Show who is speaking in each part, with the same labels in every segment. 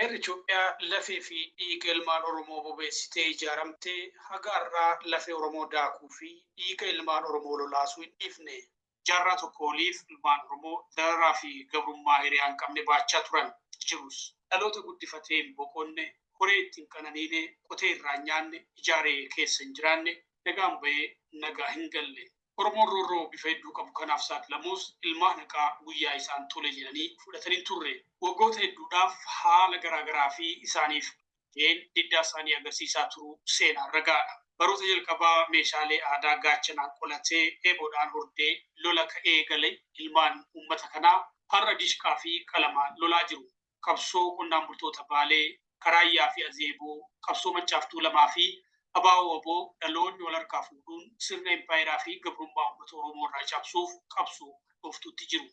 Speaker 1: Empire Itoophiyaa lafee fi dhiiga ilmaan Oromoo bobeessitee ijaaramtee haga har'aa lafee Oromoo daakuu fi dhiiga ilmaan Oromoo lolaasuu hin dhiifne. Jaarraa tokko oliif ilmaan Oromoo dararaa fi gabrummaa hiriyyaa hin qabne baachaa turan jirus. Dhaloota guddifatee hin boqonne, horee ittiin qananiine, qotee irraa hin nyaanne, ijaaree keessa hin jiraanne, nagaan bahee nagaa hin galle. Oromoon roorroo bifa hedduu qabu kanaaf saaxilamuus ilmaan haqaa guyyaa isaan tole jedhanii fudhatanii turre. Waggoota hedduudhaaf haala garaagaraa fi isaaniif diddaa isaanii agarsiisaa turuu seenaan ragaadha. Baroota jalqabaa meeshaalee aadaa gaachanaan qolatee eeboodhaan hordee lola ka'ee gale ilmaan uummata kanaa har'a dishqaa fi qalamaan lolaa jiru. Qabsoo qonnaan bultoota Baalee, Karaayyaa fi Azeeboo, qabsoo Maccaaf Tuulamaa fi Abaaboo Oboo dhaloonni wal harkaa fuudhuun sirna empaayeraa fi gabrummaa uummata Oromoo irraa cabsuuf qabsoo dhooftuutti jiru.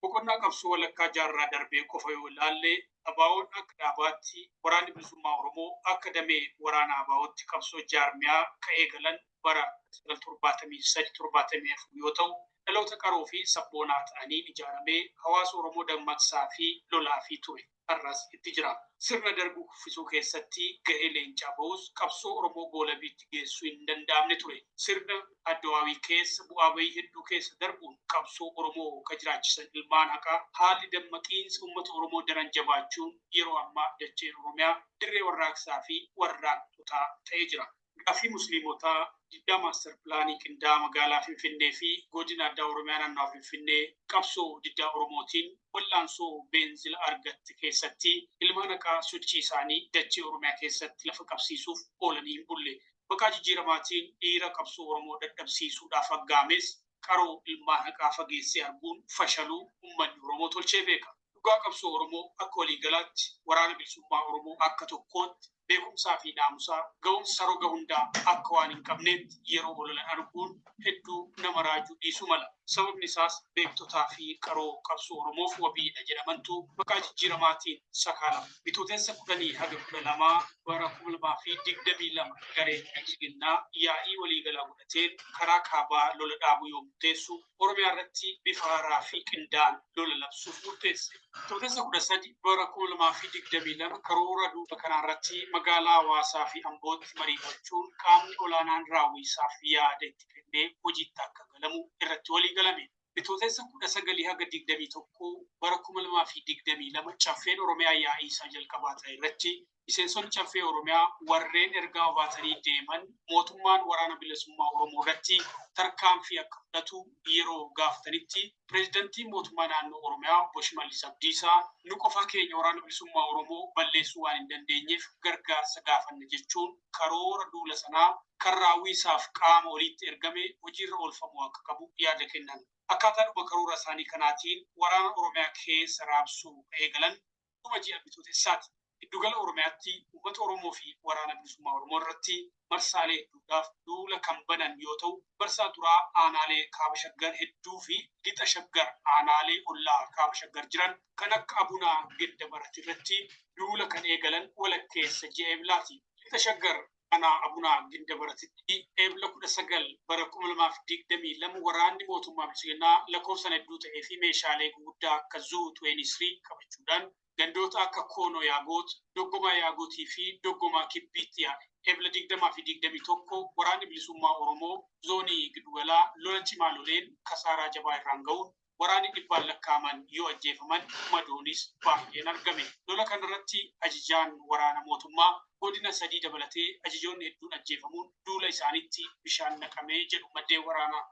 Speaker 1: Boqonnaa qabsoo walakkaa jaarraa darbee qofa yoo ilaalle abaawoon akka dhaabaatti waraanni bilisummaa Oromoo akka damee waraana abaawootti qabsoo jaarmiyaa ka'ee galan bara 1973 yoo ta'u dhaloota qaroo fi sabboonaa ta'anii ijaaramee hawaasa Oromoo dammaqsaa fi lolaa fi ture har'as itti jira. Sirna darbuu kuffisuu keessatti gahee leencaa ba'us qabsoo Oromoo goolabiitti geessuu hin danda'amne ture. Sirna Addawaawii keessa bu'aa bahii hedduu keessa darbuun qabsoo Oromoo ka jiraachisan ilmaan haqaa haalli dammaqiinsa uummata Oromoo daran jabaachuun yeroo ammaa dacheen Oromiyaa dirree warraaqsaa fi warraaqtotaa ta'ee jira. Gaaffii musliimotaa diddaa maaster pilaanii qindaa'aa magaalaa Finfinnee fi godina addaa Oromiyaa naannawaa Finfinnee qabsoo diddaa Oromootiin wal'aansoo beenzila argatte keessatti ilmaan haqaa sochii isaanii dachee Oromiyaa keessatti lafa qabsiisuuf oolanii hin bulle. Maqaa jijjiiramaatiin dhiira qabsoo Oromoo dadhabsiisuudhaaf aggaames qaroo ilmaan haqaa fageessee arguun fashaluu uummanni Oromoo tolchee beeka. Dhugaa qabsoo Oromoo akka waliigalaatti waraana bilisummaa Oromoo akka tokkootti beekumsaa fi naamusaa ga'umsa roga hundaa akka waan hin qabneetti yeroo ololan arguun hedduu nama raajuu dhiisuu mala. Sababni isaas beektotaa fi qaroo qabsoo Oromoof wabiidha jedhamantu maqaa jijjiiramaatiin sakaalama. Bitootessa 10 haga 12 bara 2022 gareen Bilisiginnaa yaa'ii waliigalaa godhateen karaa kaabaa lola dhaabuu yoo murteessu Oromiyaa irratti bifa haaraa fi qindaa'aan lola labsuuf murteesse. Bitootessa 13 bara 2022 karoora duuba kanarratti magaalaa Hawaasaa fi Ambootti mariifachuun qaamni olaanaan raawwisaaf yaada itti kennee hojiitti akka galamu irratti walii galame. Bitootessa 19 haga 21 bara 2022 caffeen Oromiyaa yaa'ii isaa jalqabaa ta'e irratti miseensonni caffee Oromiyaa warreen ergaa baatanii deeman mootummaan waraana bilisummaa Oromoo irratti tarkaanfii akka fudhatu yeroo gaafatanitti pireezidantiin mootummaa naannoo Oromiyaa Obbo Shimallis Abdiisaa nu qofaa keenya waraana bilisummaa Oromoo balleessuu waan hin dandeenyeef gargaarsa gaafanna jechuun karoora duula sanaa kan raawwisaaf qaama olitti ergame hojiirra oolfamuu akka qabu yaada kennan. Akkaataa dhuma karoora isaanii kanaatiin waraana Oromiyaa keessa raabsuu eegalan dhuma ji'a bitootessaati. Giddugala Oromiyaatti uummata Oromoo fi waraana bilisummaa Oromoo irratti marsaalee hedduudhaaf duula kan banan yoo ta'u, marsaa duraa aanaalee kaaba shaggar hedduu fi lixa shaggar aanaalee ollaa kaaba shaggar jiran kan akka Abunaa Gidda Barat irratti duula kan eegalan walakkeessa ji'a Eeblaati. Lixa shaggar ana Abunaa Gidda Baratitti Eebla 19 bara 2022 waraanni mootummaa Bilisiginnaa lakkoofsan hedduu ta'ee fi meeshaalee gurguddaa akka Zuu-23 qabachuudhaan gandoota akka Koonoo Yaagoot, Doggomaa Yaagootii fi Doggomaa Kibbiitti yaa'e. Eebla 20 fi 21 waraanni bilisummaa Oromoo zoonii Giddugalaa lola cimaa loleen kasaaraa jabaa irraan ga'uun waraanni dhibbaan lakkaaman yoo ajjeefaman madoonis baay'een argame. Lola kanarratti ajajaan waraana mootummaa godina 3 dabalatee ajajoonni hedduun ajjeefamuun duula isaaniitti bishaan naqamee jedhu maddeen waraanaa.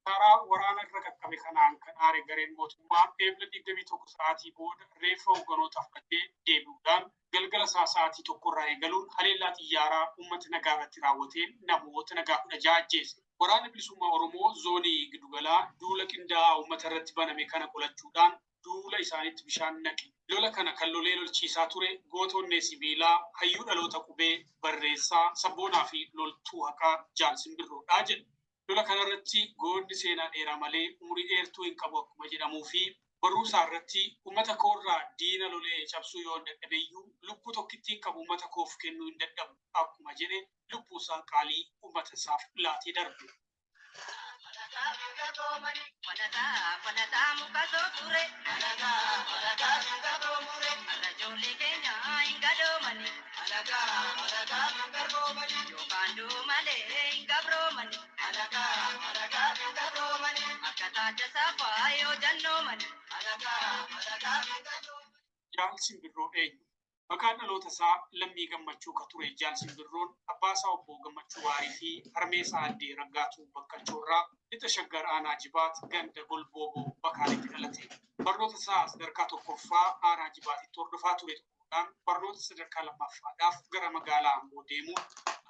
Speaker 1: Karaa waraana irra qaqqabe kanaan kan aare gareen mootummaa eebla 21 sa'aatii booda reeffa hoogganoota fudhatee deebi'uudhaan galgala sa'aatii tokkorraa eegaluun haleellaa xiyyaaraa uummata nagaa irratti raawwateen namoota nagaa 16 ajjeese. Waraana bilisummaa Oromoo zoonii Gidugalaa duula qindaa'aa uummata irratti baname kana qolachuudhaan duula isaaniitti bishaan naqe. Lola kana kan lolee lolchiisaa ture gootonni sibiilaa hayyuu dhaloota qubee barreessaa sabboonaa fi loltuu haqaa Jaal Simbirroodhaa jedhu. Lola kanarratti goonni seenaa dheeraa malee umurii dheertuu hin qabu akkuma jedhamuu fi barruusaa irratti uummata koorraa diina lolee cabsuu yoo hin dadhabeeyyuu lubbuu tokkittiin qabu uummata koof kennuu hin dadhabu akkuma jedhe lubbuusaa qaalii uummata isaaf laatee darbe. Jaal Simbirroo eenyu? Maqaan dhaloota isaa Lammii Gammachuu ka ture Jaal Simbirroon abbaa isaa obbo Gammachuu Waarii fi harmee isaa addee Raggaatuu Bakkalchoorraa lixa Shaggar Aanaa Jibaat ganda Golbooboo Bakaalitti dhalate. Barnoota isaa sadarkaa tokkoffaa Aanaa Jibaatitti hordofaa ture tokkodhaan barnoota sadarkaa lammaffaadhaaf gara magaalaa Amboo deemuun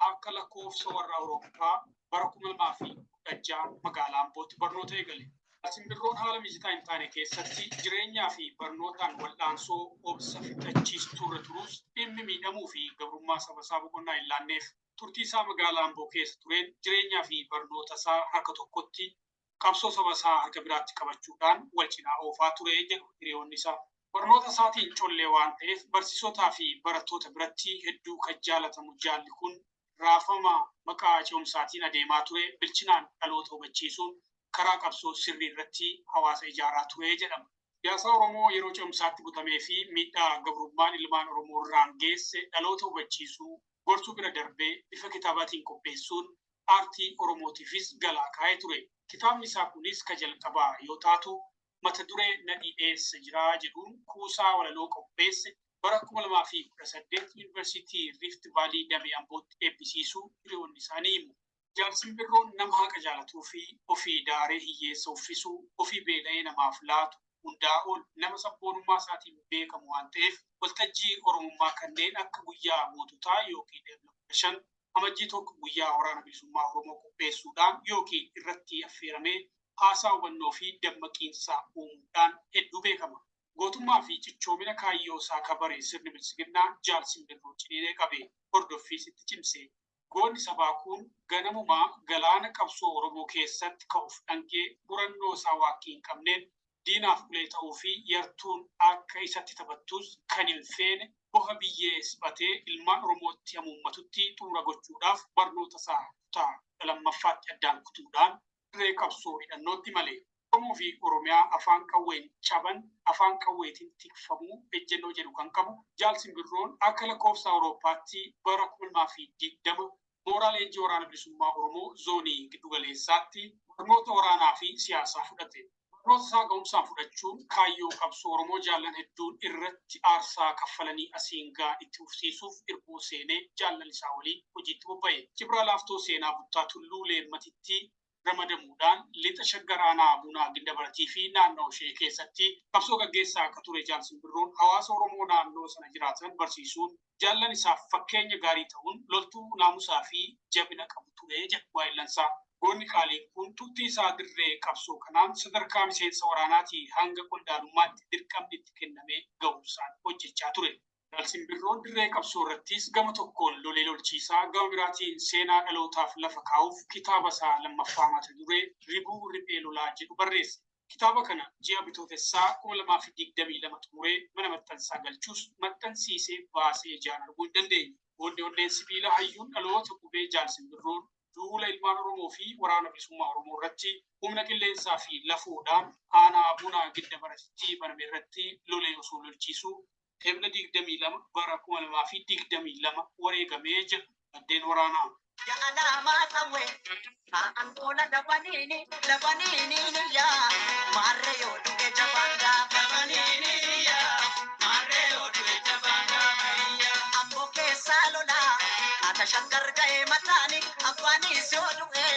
Speaker 1: akka lakkoofsa warra Awurooppaa bara 2016 magaalaa Ambootti barnoota eegale. Simbirroon haala mijataa hin taane keessatti jireenyaa fi barnootaan wal'aansoo obsa fixachiisu turre turus dhimmi miidhamuu fi gabrummaa saba isaa boqonnaa hin laanneef turtii isaa magaalaa Amboo keessa tureen jireenyaa fi barnoota isaa harka tokkotti qabsoo saba isaa harka biraatti qabachuudhaan wal cinaa oofaa ture jedhu hiriyoonni isaa. Barnoota isaatiin collee waan ta'eef barsiisotaa fi barattoota biratti hedduu kan jaalatamu jaalli kun raafama maqaa ce'umsaatiin adeemaa ture bilchinaan dhaloota hubachiisuun karaa qabsoo sirrii irratti hawaasa ijaaraa ture jedhama. Siyaasa Oromoo yeroo ce'umsaatti butamee fi miidhaa gabrummaan ilmaan Oromoo irraan geesse dhaloota hubachiisuu gorsuu bira darbee bifa kitaabaatiin qopheessuun aartii Oromootiifis galaa kaa'ee ture. Kitaabni isaa kunis ka jalqabaa yoo taatu mata duree nadhii eessa jiraa jedhuun kuusaa walaloo qopheesse bara 2018 Yuunivarsiitii Rift Vaalii Damee Ambootti eebbisiisuu hiriyoonni isaanii himu. Jaal Simbirroon nama haqa jaalatuu fi ofii daaree hiyyeessa uffisuu, ofii beela'ee namaaf laatu, hundaa ol nama sabboonummaa isaatiin beekamu waan ta'eef waltajjii Oromummaa kanneen akka guyyaa moototaa yookiin eebla 5 amajjii tokko guyyaa waraana bilisummaa Oromoo qopheessuudhaan yookiin irratti affeeramee haasaa hubannoo fi dammaqiinsaa uumuudhaan hedduu beekama. Gootummaa fi cichoomina kaayyoo isaa kabaree sirni bilisiginnaa Jaal Simbirroo ciniinee qabee hordoffiis itti cimse. Goonni sabaa kun ganamumaa galaana qabsoo Oromoo keessatti ka'uuf dhangee murannoo isaa waaqii hin qabneen diinaaf ulee ta'uu fi yartuun akka isatti taphattus kan hin feene boha biyyee sifatee ilmaan Oromootti hamuummatutti xumura gochuudhaaf barnoota isaa kutaa lammaffaatti addaan kutuudhaan dirree qabsoo hidhannootti malee. Oromoo fi Oromiyaa afaan qawween caban afaan qawweetiin tikfamuu ejjennoo jedhu kan qabu Jaal Simbirroon akka lakkoofsa Awurooppaatti bara 2020 mooraa leenjii waraana bilisummaa Oromoo zoonii Giddugaleessaatti barnoota waraanaa fi siyaasaa fudhate. Barnoota isaa ga'umsaan fudhachuun kaayyoo qabsoo Oromoo jaallan hedduun irratti aarsaa kaffalanii asiin gaa itti ufsiisuuf irbuu seenee jaallan isaa waliin hojiitti bobba'e. Cibraa laaftoo seenaa buttaa tulluu leemmatitti ramadamuudhaan lixa Shaggar Aanaa Bunaa Gindabaratii fi naannoo ishee keessatti qabsoo gaggeessaa akka ture Jaal Simbirroon hawaasa Oromoo naannoo sana jiraatan barsiisuun jaallan isaaf fakkeenya gaarii ta'uun loltuu naamusaa fi jabina qabu ture jedhu waa'illansaa. Goonni qaaliin kun turtii isaa dirree qabsoo kanaan sadarkaa miseensa waraanaatii hanga qondaalummaatti dirqamni itti kennamee ga'umsaan hojjechaa ture. Jaal Simbirroon dirree qabsoo irrattis gama tokkoon lolee lolchiisaa gama biraatiin seenaa dhalootaaf lafa kaa'uuf kitaaba isaa lammaffaa mata duree Ribuu Riphee Lolaa jedhu barreesse. Kitaaba kana ji'a bitootessaa 2022 xumuree mana maxxansaa galchuus maxxansiisee baasee ijaan arguu hin dandeenye. Onneen sibiila hayyuun dhaloota qubee Jaal Simbirroon duula ilmaan Oromoo fi waraana bilisummaa Oromoo irratti humna qilleensaa fi lafoodhaan aanaa Bunaa Gindabaratii baname irratti lolee osoo lolchiisuu Ebla 22 bara 2022 wareegamee jedhu maddeen waraanaa.
Speaker 2: Ja'ala maasawe aangola dabanini ya marre yoo dhuge jabanga dabanini ya marre yoo dhuge jabanga ambo keessa lola ata Shaggar ga'ee mataani abbaanis yoo dhuge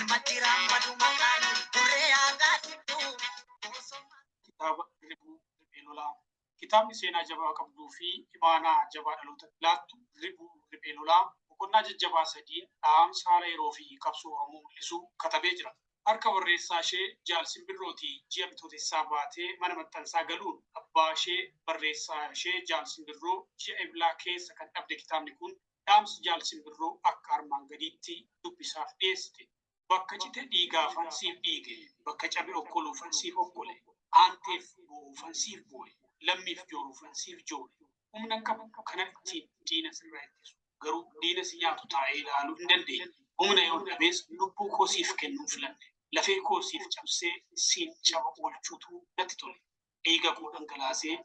Speaker 2: ilma jiraan madu maqaani burree agaatitu
Speaker 1: Kitaabni seenaa jabaa qabduu fi imaanaa jabaa dhaloota laattu riphee lolaa boqonnaa jajjabaa sadiin dhaamsa haala yeroo fi qabsoo Oromoo mul'isu katabee jira. Harka barreessaa ishee Jaal Simbirrooti ji'a bitootessaa baatee mana maxxansaa galuun abbaa ishee barreessaa ishee Jaal Simbirroo ji'a eblaa keessa kan dhabde kitaabni kun dhaamsa Jaal Simbirroo akka armaan gadiitti dubbisaaf dhiyeessite. Bakka cite dhiigaafan siif dhiige, bakka cabe okkoluufan siif okkole, aanteef boo'uufan siif boo'e, lammiif jooruufan siif joore. Humna qabu kana ittiin diina sirraa ittisu. Garuu diina si nyaatu taa'ee ilaaluu hin dandeenye. Humna yoo dhabees lubbuu koo siif kennuu filadhe. Lafee koo siif cabsee siin caba oolchuutu natti tole. Dhiiga koo dhangalaasee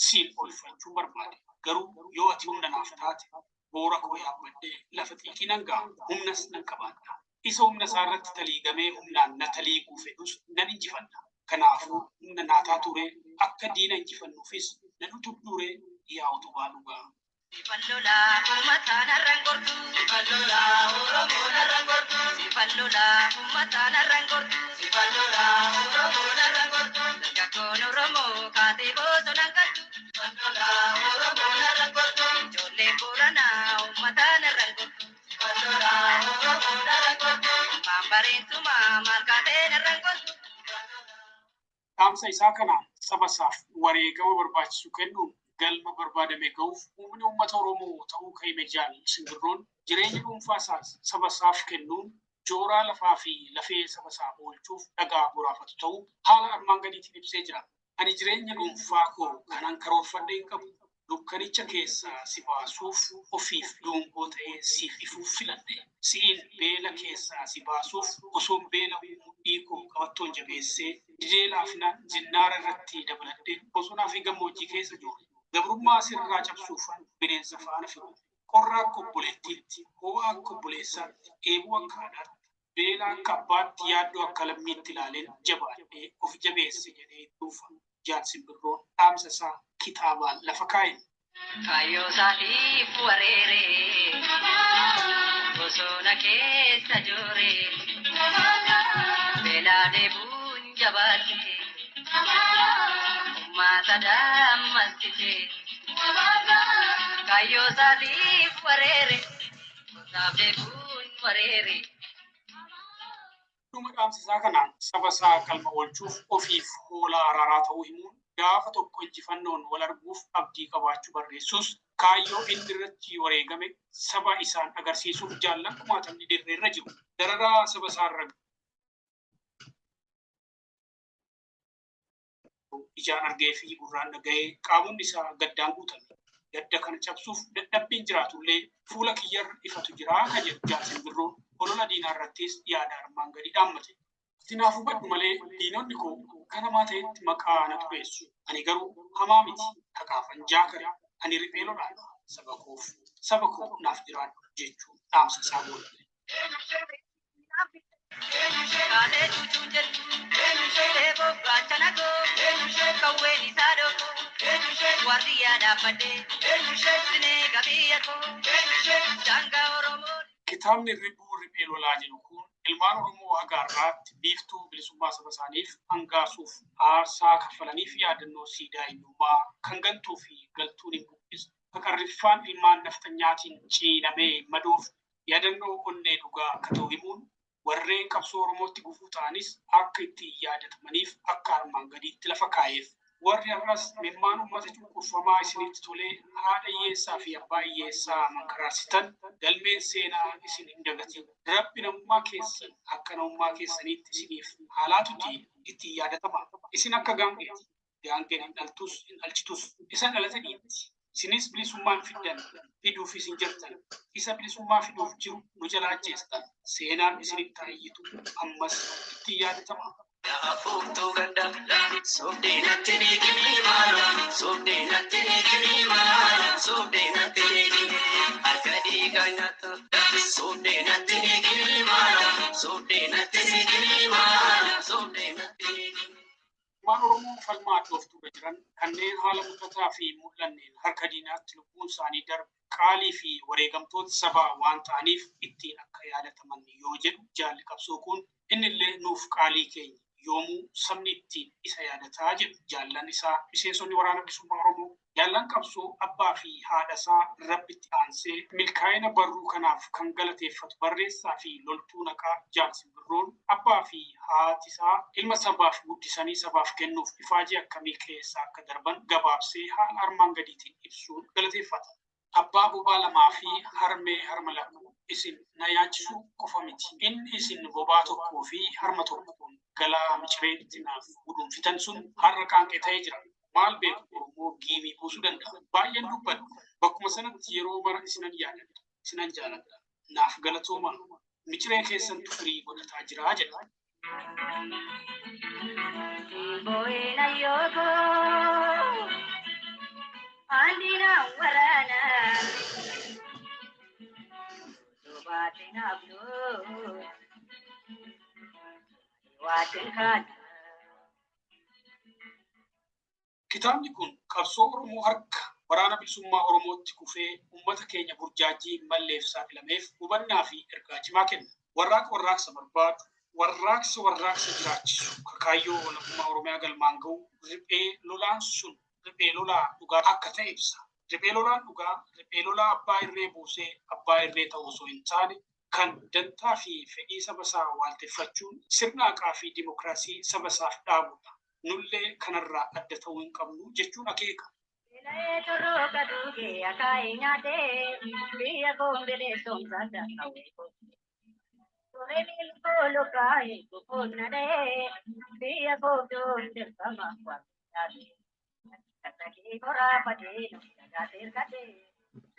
Speaker 1: siin oolfachuu barbaade. Garuu yoo ati humna naaf taate boora koo yaabbadhee lafa xiiqii nan ga'a, humnas nan qabaadha. Isa humna isaa irratti taliigamee humnaan na taliiguu fedhus nan injifadha. Kanaafuu humna naataa ture akka diina injifannuufis nan utubduure yaa utubaa dhugaa.
Speaker 2: Sifallola uummataan har'aan gortu. Sifallola Oromoon har'aan gortu. Sifallola uummataan har'aan gortu. Sifallola Oromoon har'aan gortu. Dargaggoon Oromoo kaatee bosonaan galtu. Sifallola Oromoon har'aan gortu. Ijoolleen Booranaa uummataan har'aan gortu. Sifallola Oromoon har'aan gortu. Maan bareentuma maal kaatee har'aan gortu.
Speaker 1: Dhaamsa isaa kanaan saba isaaf wareegama barbaachisu kennuun galma barbaadame ga'uuf humni uummata Oromoo ta'uu ka'ime Jaal Simbirroon jireenya dhuunfaa isaas saba isaaf kennuun jooraa lafaa fi lafee saba isaa oolchuuf dhagaa boraafatu ta'uu haala armaan gadiitiin ibsee jira. Ani jireenya dhuunfaa koo kanan karoorfadhee hin qabu. Dukkanicha keessaa si baasuuf ofiif dungoo ta'ee siif ifuuf filadhe. Si'in beela keessaa si baasuuf osoo beela mudhii koo qabattoon jabeessee didee laafina zinnaara irratti dabaladhe bosonaa fi gammoojjii keessa jiru. Gabrummaa sirraa cabsuufan bineensa faana fidu. Qorraa akka obboleettiitti, ho'aa akka obboleessaatti, eeboo akka haadhaatti, beela akka abbaatti yaaddoo akka lammiitti ilaaleen jabaadhee of jabeesse jedhee dhuunfa. Jaal Simbirroon dhaamsa isaa kitaabaan lafa kaa'e.
Speaker 2: Kaayyoo isaatiif wareeree bosona keessa jooree beelaa deebuun jabaattee uummata dammastitee kaayyoo isaatiif wareeree bosaaf deebuun wareeree.
Speaker 1: Dhuma dhaamsa isaa kanaan saba isaa qalma oolchuuf ofiif hoolaa araaraa ta'uu himuun gaafa tokko injifannoon wal arguuf abdii qabaachuu barreessus kaayyoo inni irratti wareegame saba isaan agarsiisuuf jaallan kumaatamni dirreerra jiru. Dararaa saba isaarra ijaan argee fi gurraan dhaga'ee qaamonni isaa gaddaan guutame. Gadda kana cabsuuf dadhabbiin jiraatullee fuula kiyyarra ifatu jiraa kan jedhu Jaal Simbirroon olola diinaa irrattis yaada armaan gadi dhaammate. Kanaafuu badhu malee diinonni koo kana maateetti maqaa na xureessu. Ani garuu hamaa miti dhaqaafan jaakare. Ani riphee lolaadha. Saba koo naaf jiraadhu jechuun dhaamsa isaa godhe.
Speaker 2: Kaalee cuucuun jettu eeboo gaachana koo kawween isaa dhoofu waardiyyaa dhaabbadhee sinee qabiyya koo daangaa Oromoo.
Speaker 1: Kitaabni riphee lolaa jedhu kun ilmaan Oromoo hagaarraatti biiftuu bilisummaa saba isaaniif hangaasuuf aarsaa kaffalaniif yaadannoo siidaa eenyummaa kan galtuu fi galtuun hin buqqisu. Haqarriffaan ilmaan naftanyaatiin ciinamee maduuf yaadannoo onnee dhugaa akka ta'u himuun warreen qabsoo Oromootti gufuu ta'anis akka ittiin yaadatamaniif akka armaan gadiitti lafa kaa'eef. Warri har'as mimmaan uummata cunqurfamaa isinitti tolee haadha hiyyeessaa fi abbaa hiyyeessaa mankaraarsitan galmeen seenaa isin hin dagatin. Rabbi namummaa keessan akka namummaa keessaniitti isiniif haalaatutti ittiin yaadatama. Isin akka gaangeeti. Gaangeen hin dhaltus hin dhalchitus. Isa dhalataniitti. Isinis bilisummaan fiduufis hin jirtan. Isa bilisummaa fiduuf jiru nu jalaa ajjeestan. Seenaan isinitti hayyitu ammas ittiin yaadatama.
Speaker 2: Afuutu ganda soofdeenatti niikii maala soofdeenatti niikii maala soofdeenatti niikii harka dhiigaa nyaata soofdeenatti niikii maala soofdeenatti niikii maala soofdeenatti niikii.
Speaker 1: Ilmaan Oromoo falmaa dhooftuu jiran kanneen haala mul'ataa fi mul'anneen harka diinaatti lubbuun isaanii darbe qaalii fi wareegamtoota sabaa waan ta'aniif ittiin akka yaadataman yoo jedhu jaalli qabsoo kun innillee nuuf qaalii keenya. yoomuu sabni ittiin isa yaadataa jedhu jaallan isaa miseensonni waraana bilisummaa Oromoo. Jaallan qabsoo abbaa fi haadha isaa rabbitti aansee milkaa'ina barruu kanaaf kan galateeffatu barreessaa fi loltuu naqaa Jaal Simbirroon abbaa fi haati isaa ilma sabaaf guddisanii sabaaf kennuuf ifaajii akkamii keessa akka darban gabaabsee haala armaan gadiitiin ibsuun galateeffata. Abbaa bobaa lamaa fi harmee harma lakkuu isin na yaachisuu qofa miti. Inni isin bobaa tokkoo fi harma tokkoon galaa micireetti naaf gudunfitan sun har'a qaanqee ta'ee jira. Maal beeku Oromoo giimii buusuu danda'a. Baay'een dubbadhu. Bakkuma sanatti yeroo mara isinan yaadadha. Isinan jaaladha. Naaf galatooma. Miciree keessantu firii godhataa jira jedha.
Speaker 2: Boina yoko andina warana Watina blue Watina
Speaker 1: Kitaabni kun qabsoo Oromoo harka waraana bilisummaa Oromootti kufee uummata keenya burjaajii malleef saaxilameef hubannaa fi ergaa cimaa kenna. Warraaqsa barbaadu, warraaqsa jiraachisu, kakaayyoo walabummaa Oromiyaa galmaan ga'u, riphee lolaan sun riphee lolaa dhugaa akka ta'e ibsa. Riphee lolaan dhugaa, riphee lolaa abbaa irree buusee abbaa irree ta'uu osoo hin taane kan dantaa fi fedhii saba isaa waalteffachuun sirna haqaa fi dimokiraasii saba isaaf dhaabudha. Nullee kanarraa adda ta'uu hin qabnu jechuun akeeka.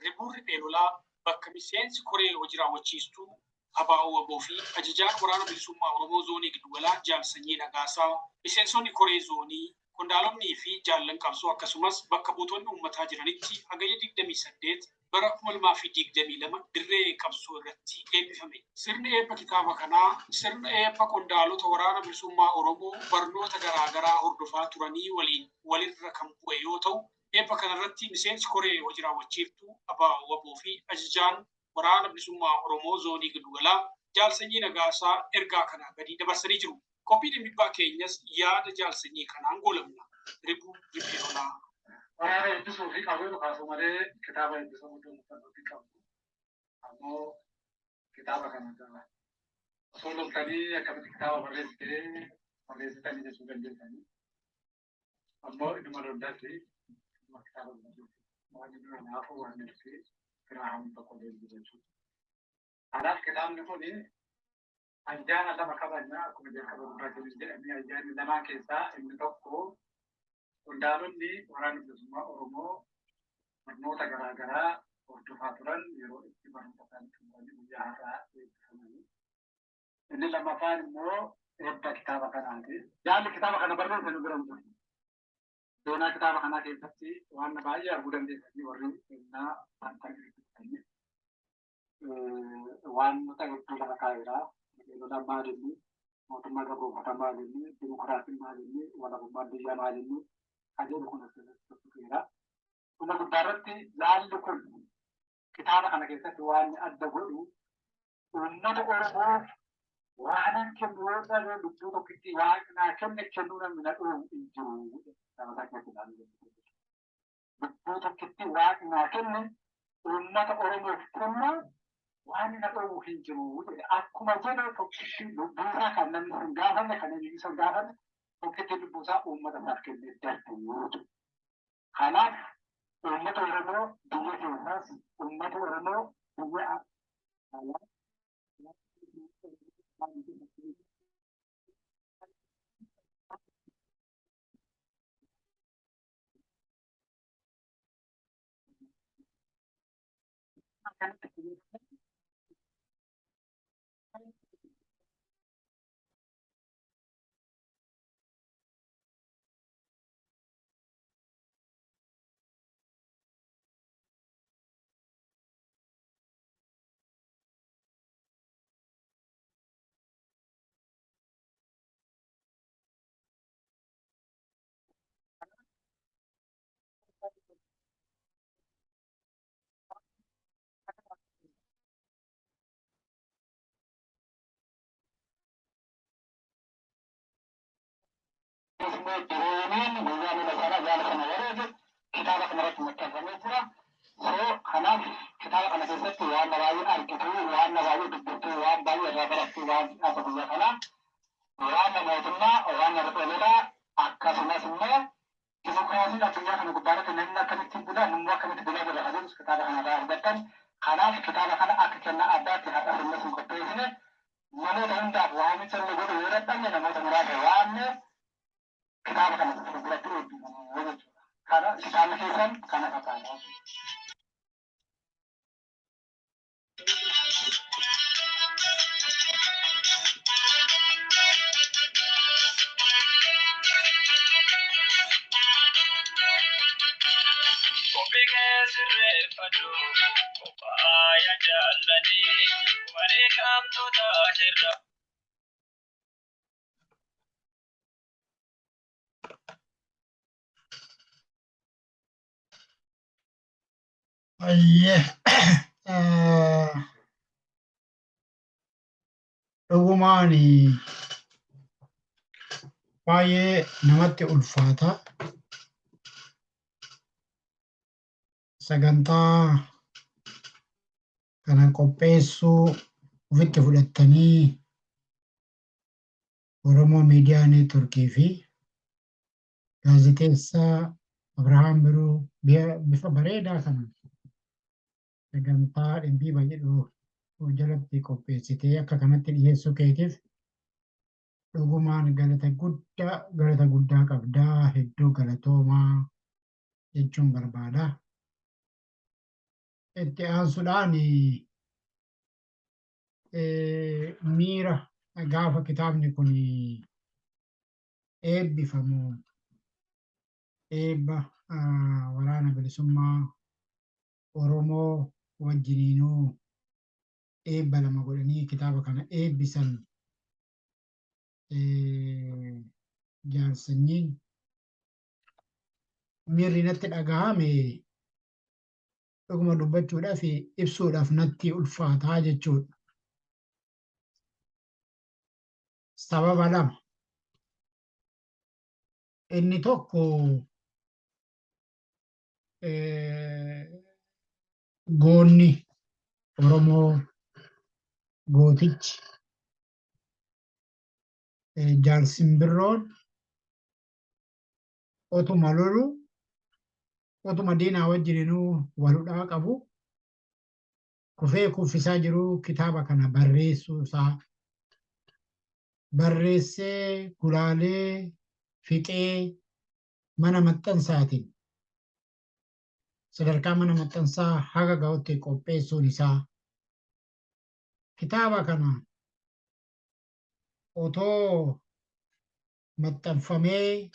Speaker 1: Ribuun riphee lolaa bakka miseensi koree hojii raawwachiistuu ABO WBO fi ajajaan waraana bilisummaa Oromoo zoonii Giddugalaa Jaal Sanyii Nagaasaa, miseensonni koree zoonii, qondaaltonnii fi jaallan qabsoo akkasumas bakka buutonni uummataa jiranitti hagayya 28 bara 2022 dirree qabsoo irratti eebbifame. Sirni eebba kitaaba kanaa sirna eebba qondaaltota waraana bilisummaa Oromoo barnoota garaagaraa hordofaa turanii waliin walirra kan bu'e yoo ta'u, eebba kanarratti miseensi koree hojii raawwachiiftuu ABO WBO fi ajajaan waraana bilisummaa Oromoo zoonii Giddugalaa Jaal Sanyii Nagaasaa ergaa kanaa gadi dabarsanii jiru. Qophii dhimmibbaa keenyas yaada Jaal Sanyii kanaan goolabna. Ribuu riphee lolaa.
Speaker 3: Waraana eebbisuu fi qabeenu kaasuu malee kitaaba eebbisuu mudduu nutti qabdu. Ammoo kitaaba kana osoo loltanii akkamitti kitaaba barreessitanii jechuu dandeessanii. Ammoo dhuma loldaatti kitaaba barreessu. Waan inni kanaafuu waan nuti firaahamu tokko deebisu jechuudha. Kanaaf kitaabni kuni ayyaana lama kabajna akkuma jalqaba guddaatiinis jedhamee ayyaanni lamaan keessaa inni tokko qondaaltonni waraana bilisummaa Oromoo barnoota garaagaraa hordofaa turan yeroo itti barnoota isaanii xumuranii guyyaa har'aa eebbifamanii. Inni lammaffaan immoo eebba kitaaba kanaati. Yaalli kitaaba kana barreesse nu bira jiru. Seenaa kitaaba kanaa keessatti waan baay'ee arguu dandeessanii warri seenaa tarkaanfatanii waan nuti hedduu lafa kaa'eera. Lolaan maalinni, mootummaa gabroonfataa maalinni, dimokiraasiin maalinni, walabummaan biyyaa maalinni, adeemsi kun asirratti tuqeera. Dhuma guddaarratti yaalli kun kitaaba kana keessatti waan adda godhu uummata Oromoof waan kennu yoo ta'e lubbuu tokkitti waan naa kenne kennuu namni na dhoohu hin jiru. Lubbuu tokkitti waan naa kenne uummata Oromoof kenna waan na dhoohu hin jiru. Akkuma jedhe tokkitti lubbuusaa kan namni hin gaafanne kan inni isa gaafanne tokkitti lubbuusaa uummata isaaf kennee darbu. Kanaaf uummata Oromoo biyya keessaas uummata Oromoo biyya Ismee dureenaan guyyaa miila sana jaala sana wareege kitaaba kanarratti maxxanfamee jira. Kanaaf kitaaba kana keessatti waan baay'ee argitu, waan baay'ee dubbattu, waan baay'ee irraa barattu waan akka guyyaa kanaa waraana mootummaa, waraana riphooletaa akkasumas immoo dimokiraasiin addunyaa kana gubbaarratti namni akkamitti bulaa, namni akkamitti bulaa jira adeemus kitaaba kanarraa argattan. Kanaaf kitaaba kana akka kennaa addaatti har'a filmas hin qopheessine namoota hundaaf waamicha inni godhu yoo dadhabne namoota muraasa waamne kitaaba kana fuulduratti eebbifamu jechuudha. Kana kitaabni keessan kana fakkaata.
Speaker 4: Dhugumaan baay'ee namatti ulfaata. Sagantaa kana qopheessuu ofitti fudhattanii Oromoo Miidiyaa Neetworkii fi gaazexeessaa Abrahaam Birruu bifa bareedaa kanaan sagantaa dhimbii jedhu jalatti qopheessitee akka kanatti dhiyeessuu keetiif dhugumaan galata guddaa qabdaa. Hedduu galatoomaa jechuun barbaada. Itti aansuudhaan miira gaafa kitaabni kun eebbifamu eebba waraana bilisummaa Oromoo wajjiniinuu eebba lama godhanii kitaaba kana eebbisan jaarsanyiin miirri natti dhagahame dhuguma dubbachuudhaaf ibsuudhaaf natti ulfaataa jechuudha. Sababa lama. Inni tokko goonni Oromoo gootichi Jaalsimbirroon otuma lolu otuma diinaa wajjininuu waludhaa qabu kufee kuffisaa jiru kitaaba kana barreessuu isaa barreessee gulaalee fixee mana maxxansaatiin sadarkaa mana maxxansaa haga ga'utti qopheessuun isaa kitaaba kana otoo maxxanfamee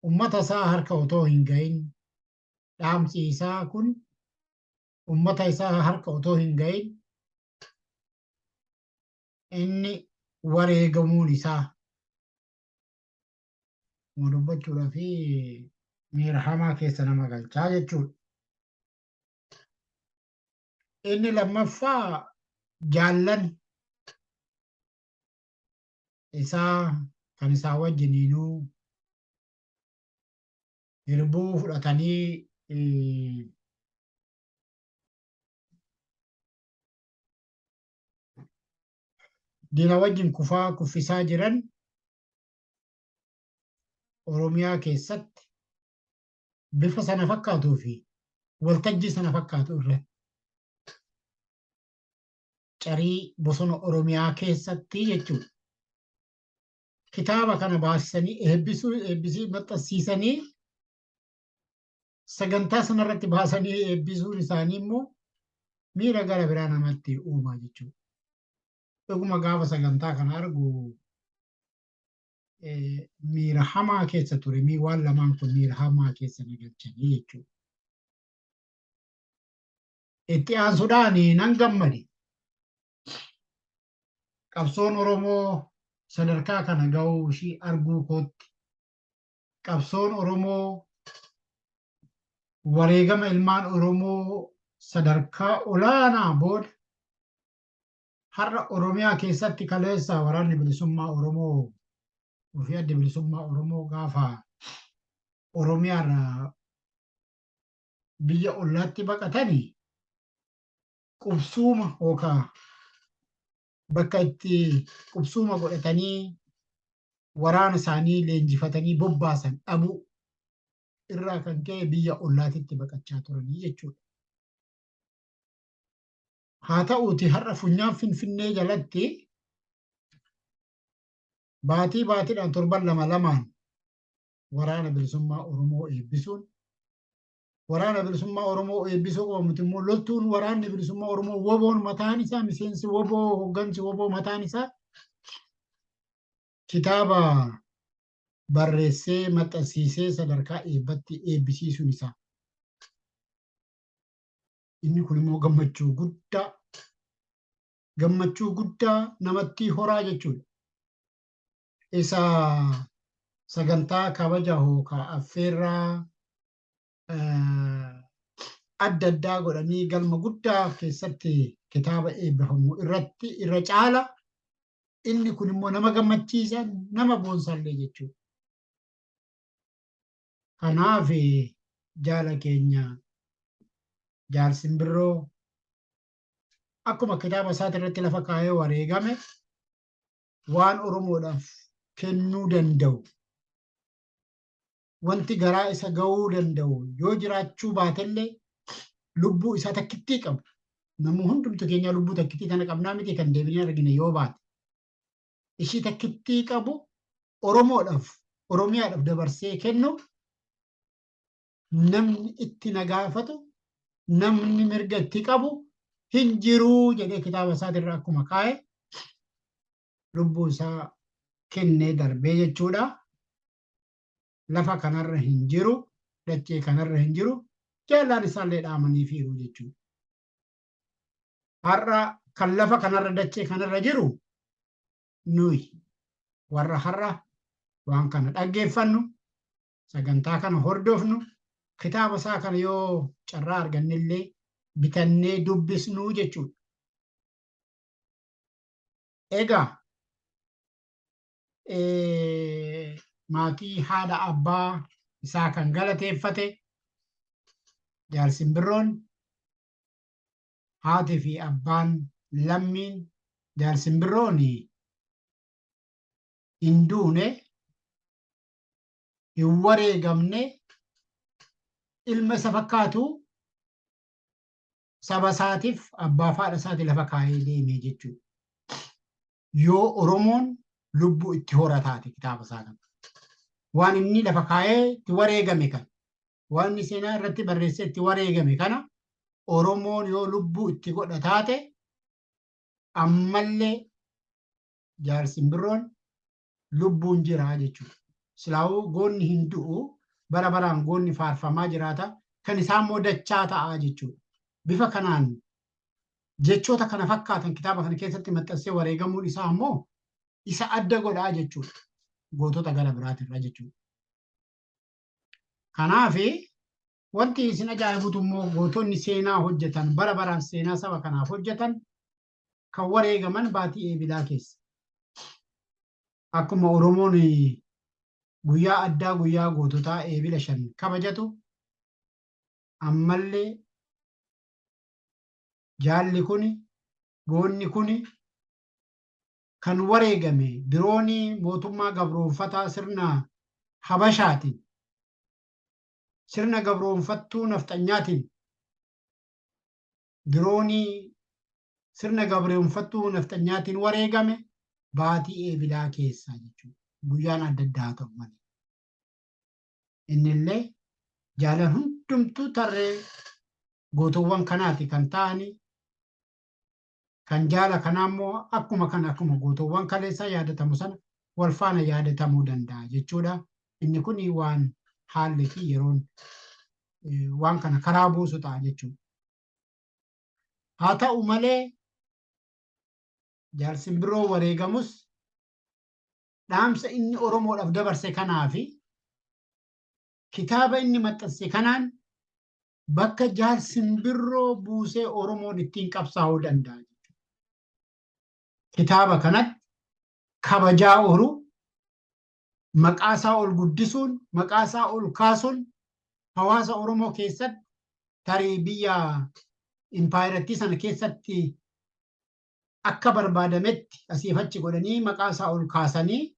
Speaker 4: ummata isaa harka otoo hin gahin dhaamsi isaa kun ummata isaa harka otoo hin gahin inni wareegamuun isaa dubbachuudhaa fi miira hamaa keessa nama galchaa jechuudha. Inni lammaffaa jaallan isaa kan isaa wajjiniinuu hirbuu fudhatanii diina wajjin kuffisaa jiran Oromiyaa keessatti bifa sana fakkaatuu fi waltajjii sana fakkaatu irratti carii bosona Oromiyaa keessatti jechuudha. Kitaaba kana baasisanii eebbisii maxxansiisanii sagantaa sanarratti baasanii eebbisuun isaanii immoo miira gara biraa namatti uumaa jechuudha. Dhuguma gaafa sagantaa kana argu miira hamaa keessa ture. Waan lamaan kun miira hamaa keessa na galchanii jechuudha. Itti aansuudhaan nan gammade. Qabsoon Oromoo sadarkaa kana ga'uu ishii arguu kootti. Qabsoon Oromoo wareegama ilmaan Oromoo sadarkaa olaanaa booda har'a Oromiyaa keessatti kaleessa waraanni bilisummaa Oromoo ofii adda bilisummaa Oromoo gaafa Oromiyaarraa biyya ollaatti baqatanii qubsuuma yookaan bakka itti qubsuuma godhatanii waraana isaanii leenjifatanii bobbaasan dhabuu irraa kan ka'e biyya ollaatitti baqachaa turanii jechuudha. Haa ta'uuti har'a funyaan Finfinnee jalatti baatiidhaan torban lamaan waraana bilisummaa Oromoo eebbisuun waraana bilisummaa Oromoo eebbisuu qabamutti immoo loltuun waraanni bilisummaa Oromoo woboon mataan isaa miseensi woboo hoggansi woboo mataan isaa kitaaba barreessee maxxansiisee sadarkaa eebbatti eebbisiisuun isaa. Inni kun immoo gammachuu guddaa namatti horaa jechuudha. Isa sagantaa kabaja hookaa affeerraa adda addaa godhanii galma guddaa keessatti kitaaba eebbifamu irratti irra caala inni kun immoo nama gammachiisa nama boonsallee jechuudha. Kanaaf jaala keenya jaal simbirroo akkuma kitaaba isaati irratti lafa kaayee wareegame waan Oromoodhaaf kennuu danda'u wanti garaa isa ga'uu danda'u yoo jiraachuu baatellee lubbuu isaa takkittii qabu. Namni hundumtu keenya lubbuu takkittii tana qabnaa miti kan deebinee argine yoo baate. Ishii takkittii qabu Oromoodhaaf Oromiyaadhaaf dabarsee kennu namni itti nagaafatu namni mirga itti qabu hin jiruu jedhee kitaaba isaatirra akkuma kaa'e lubbuu isaa kennee darbee jechuudha. Lafa kanarra hin jiru, dachee kanarra hin jiru, jaallaan isaallee dhaamanii fiiru jechuudha. Har'a kan lafa kanarra dachee kanarra jiru nuyi warra har'a waan kana dhaggeeffannu, sagantaa kana hordofnu, kitaaba isaa kana yoo carraa argannellee bitannee dubbisnu jechuudha. Egaa maatii haadha abbaa isaa kan galateeffate jaal simbirroon haatii fi abbaan lammiin jaal simbirroon hin duune hin wareegamne ilma isa fakkaatu saba isaatiif abbaa fi haadha isaati lafa kaayee deemee jechuudha. Yoo Oromoon lubbuu itti horataate kitaaba isaa kana. Waan inni lafa kaayee itti wareegame kana waan inni seenaa irratti barreessee itti wareegame kana Oromoon yoo lubbuu itti godhataate ammallee jaal simbirroon lubbuun jiraa jechuudha. Silaawuu goonni hin du'u bara baraan goonni faarfamaa jiraata kan isaan immoo dachaa ta'aa jechuudha. Bifa kanaan jechoota kana fakkaatan kitaaba kana keessatti maxxansee wareegamuun isaa immoo isa adda godhaa jechuudha. Gootota gara biraatirra jechuudha. Kanaaf wanti isin ajaa'ibutu immoo gootonni seenaa hojjetan bara baraan seenaa saba kanaaf hojjetan kan wareegaman baatii eebilaa keessa. Akkuma Oromoon guyyaa addaa guyyaa goototaa eebila 5 kabajatu ammallee jaalli kuni goonni kuni kan wareegame diroonii mootummaa gabroonfataa sirna Habashaatiin sirna gabroonfattuu nafxanyaatiin diroonii sirna gabroonfattuu nafxanyaatiin wareegame baatii eebilaa keessaa jechuudha. Guyyaan adda addaa ta'u malee. Innillee jaalan hundumtuu tarree gootowwan kanaati kan ta'ani kan jaala kanaa immoo akkuma gootowwan kaleessaa yaadatamu sana wal faana yaadatamuu danda'a jechuudha. Inni kun waan haalli fi yeroon waan kana karaa buusu ta'a jechuudha. Haa ta'u malee jaal simbirroo wareegamus dhaamsa inni Oromoodhaaf dabarse kanaa fi kitaaba inni maxxanse kanaan bakka jaal simbirroo buusee Oromoon ittiin qabsaa'uu danda'a. Kitaaba kanatti kabajaa oolu maqaasaa ol guddisuun, maqaasaa ol kaasuun hawaasa Oromoo keessatti tarii biyya impaayiratti sana keessatti akka barbaadametti asiif achi godhanii maqaasaa ol kaasanii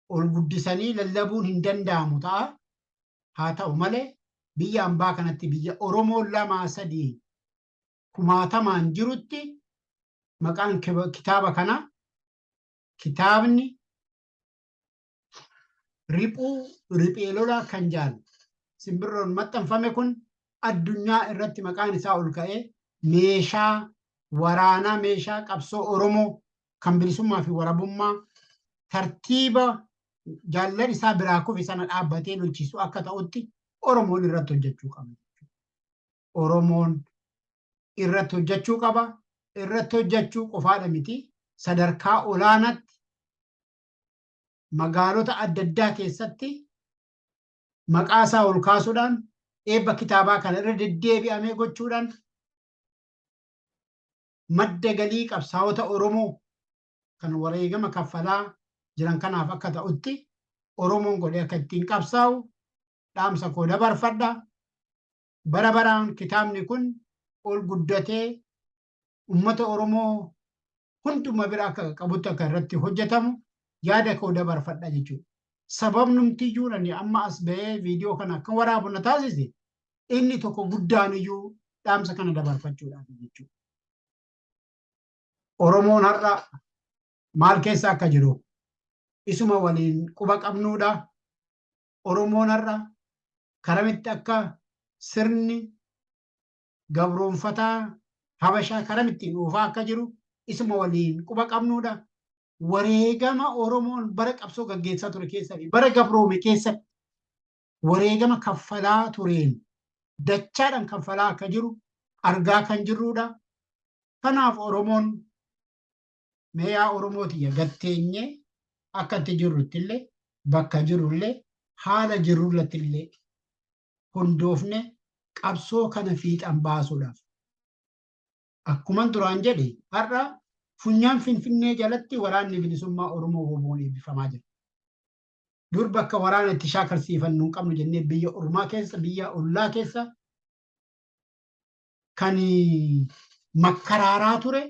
Speaker 4: ol guddisanii lallabuun hin danda'amu ta'a. Haa ta'u malee biyya ambaa kanatti biyya Oromoo 2-3 kumaatamaan jirutti maqaan kitaaba kana kitaabni riphee lolaa kan jaalu simbirroon maxxanfame kun addunyaa irratti maqaan isaa ol ka'ee meeshaa waraanaa meeshaa qabsoo Oromoo kan bilisummaa fi warabummaa tartiiba jaallan isaa biraa kufe sana dhaabbatee lolchiisu akka ta'utti Oromoon irratti hojjechuu qaba. Oromoon irratti hojjechuu qaba. Irratti hojjechuu qofaadha miti. Sadarkaa olaanaatti magaalota adda addaa keessatti maqaasaa ol kaasuudhaan eebba kitaabaa kana irra deddeebi'amee gochuudhaan madda galii qabsaa'ota Oromoo kan wareegama kaffalaa jiran kanaaf akka ta'utti Oromoon godhee akka ittiin qabsaa'u dhaamsa koo dabarfadha. Bara baraan kitaabni kun ol guddatee uummata Oromoo hunduma bira akka qabutti akka irratti hojjetamu yaada koo dabarfadha jechuudha. Sababnumtiyyuu nani amma as ba'ee viidiyoo kana akka waraabu na taasise inni tokko guddaan iyyuu dhaamsa kana dabarfachuudhaaf jechuudha. Oromoon har'a maal keessa akka jiru isuma waliin quba qabnuudha. Oromoon har'a karamitti akka sirni gabroonfataa Habashaa karamittiin dhuufaa akka jiru isuma waliin quba qabnuudha. Wareegama Oromoon bara qabsoo gaggeessaa ture keessa fi bara gabroome keessatti wareegama kaffalaa tureen dachaadhaan kaffalaa akka jiru argaa kan jirruudha. Kanaaf Oromoon meeyaa Oromootiyya gatteenyee akka itti jirrutti illee bakka jirullee haala jirrullatti illee hundoofne qabsoo kana fiixan baasuudhaaf. Akkuman duraan jedhe har'a funyaan Finfinnee jalatti waraanni bilisummaa Oromoo WBO'n eebbifamaa jira. Dur bakka waraana itti shaakalsiifannu hin qabnu jennee biyya ormaa keessa biyya ollaa keessa kan makkaraaraa ture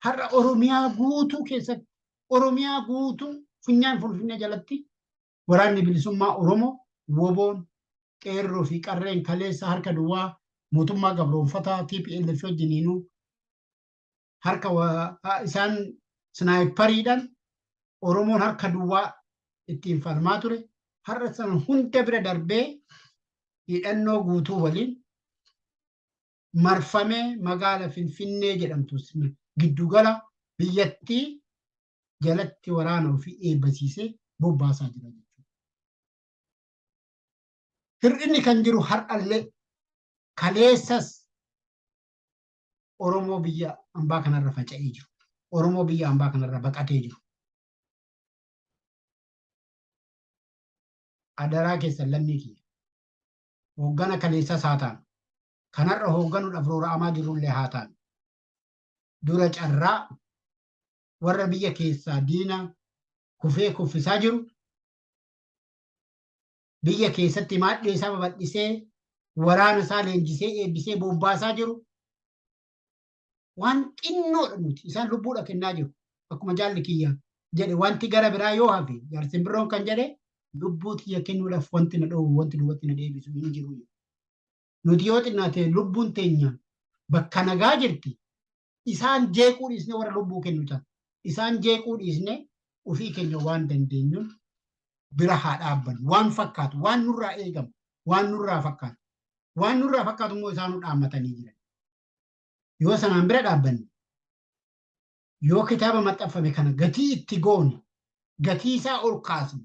Speaker 4: har'a Oromiyaa guutuu keessatti Oromiyaa guutuu funyaan Finfinnee jalatti waraanni bilisummaa Oromoo WBO'n qeerroo fi qarreen kaleessa harka duwwaa mootummaa gabroonfataa TPLF wajjiniinuu harka isaan snaayipariidhaan Oromoon harka duwwaa ittiin falmaa ture. Har'a sana hunda bira darbee hidhannoo guutuu waliin marfamee magaala Finfinnee jedhamtu giddugala biyyattii jalatti waraana ofii eebbisiisee bobbaasaa jira jechuudha. Hir'inni kan jiru har'allee kaleessas Oromoo biyya ambaa kanarra faca'ee jiru. Oromoo biyya ambaa kanarra baqatee jiru. Adaraa keessan lammii kiyya. Hooggana kaleessas haa ta'an. Kanarra hoogganuudhaaf roora'amaa jirullee haa ta'an. Dura carraa warra biyya keessaa diina kufee kuffisaa jiru. Biyya keessatti maadhee isaa babal'isee waraana isaa leenjisee eebbisee bobbaasaa jiru. Waan xinnoodha nuti isaan lubbuudha kennaa jiru. Akkuma jaalli kiyya jedhe wanti gara biraa yoo hafe jaarsin birroon kan jedhe lubbuu kiyya kennuudhaaf wanti na dhoowwu wanti duubatti na deebisu hin jiru. Nuti yoo xinnaate lubbuun teenya bakka nagaa jirti. Isaan jeequu dhiisne warra lubbuu kennu ta'a. Isaan jeequu dhiisne ofii keenya waan dandeenyuun bira haa dhaabbannu. Waan fakkaatu waan nurraa eegamu waan nurraa fakkaatu. Waan nurraa fakkaatu immoo isaanuu dhaammatanii jiran. Yoo sanaan bira dhaabbanne yoo kitaaba maxxanfame kana gatii itti goone gatii isaa ol kaasne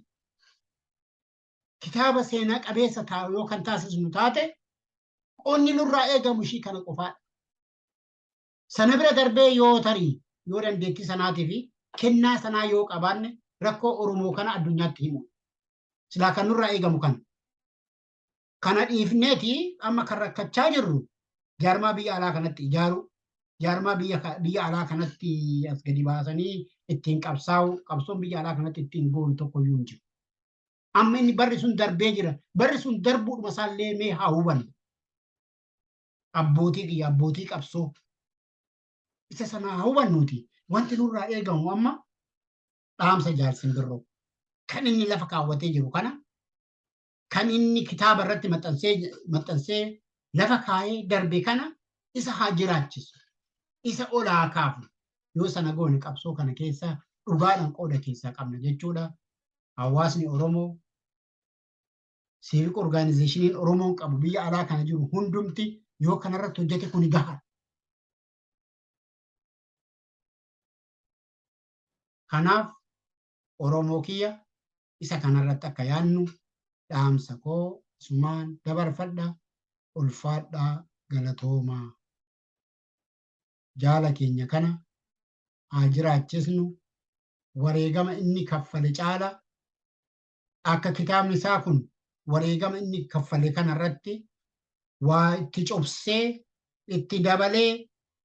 Speaker 4: kitaaba seenaa qabeessa ta'u yoo kan taasisnu taate qonni nurraa eegamu ishii kana qofaadha. Sana bira darbee yoo tarii yoo dandeettii sanaatii fi kennaa sanaa yoo qabaanne rakkoo Oromoo kana addunyaatti himu. Silaa kan nurraa eegamu kana. Kana dhiifneeti amma kan rakkachaa jirru jaarmaa biyya alaa kanatti ijaaru jaarmaa biyya alaa kanatti as gadi baasanii ittiin qabsoon biyya alaa kanatti ittiin goon tokko iyyuu hin jiru. Amma inni barri sun darbee jira. Barri sun darbuudhuma isaallee mee haa hubannu. Abbootii qabsoo isa sana haa hubannuuti. Wanti nurraa eegamu amma dhaamsa jaarsin birroo kan inni lafa kaawwatee jiru kana kan inni kitaaba irratti maxxansee lafa kaayee darbe kana isa haa jiraachisu. Isa olaa kaafu. Yoo sana goone qabsoo kana keessa dhugaadhaan qooda keessaa qabna jechuudha. Hawaasni Oromoo civic organizationiin Oromoon qabu biyya alaa kana jiru hundumti yoo kanarratti hojjete kuni gaha. Kanaaf Oromoo kiyya isa kanarratti akka yaannu dhaamsa koo sumaan dabarfadha ulfaadhaa galatoomaa. Jaala keenya kana haa jiraachisnu wareegama inni kaffale caala akka kitaabni isaa kun wareegama inni kaffale kanarratti waa itti cobsee itti dabalee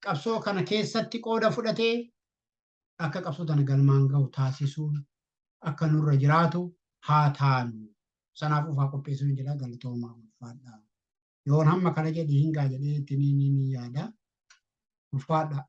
Speaker 4: qabsoo kana keessatti qooda fudhatee akka qabsoo tana galmaan ga'u taasisuun akka nurra jiraatu haa taanu. Sanaaf ufaa qopheessuun jira galatoomaa ulfaadhaa. Yoon hamma kana jedhi hingaa jedhee itti ni yaada. Ulfaadhaa.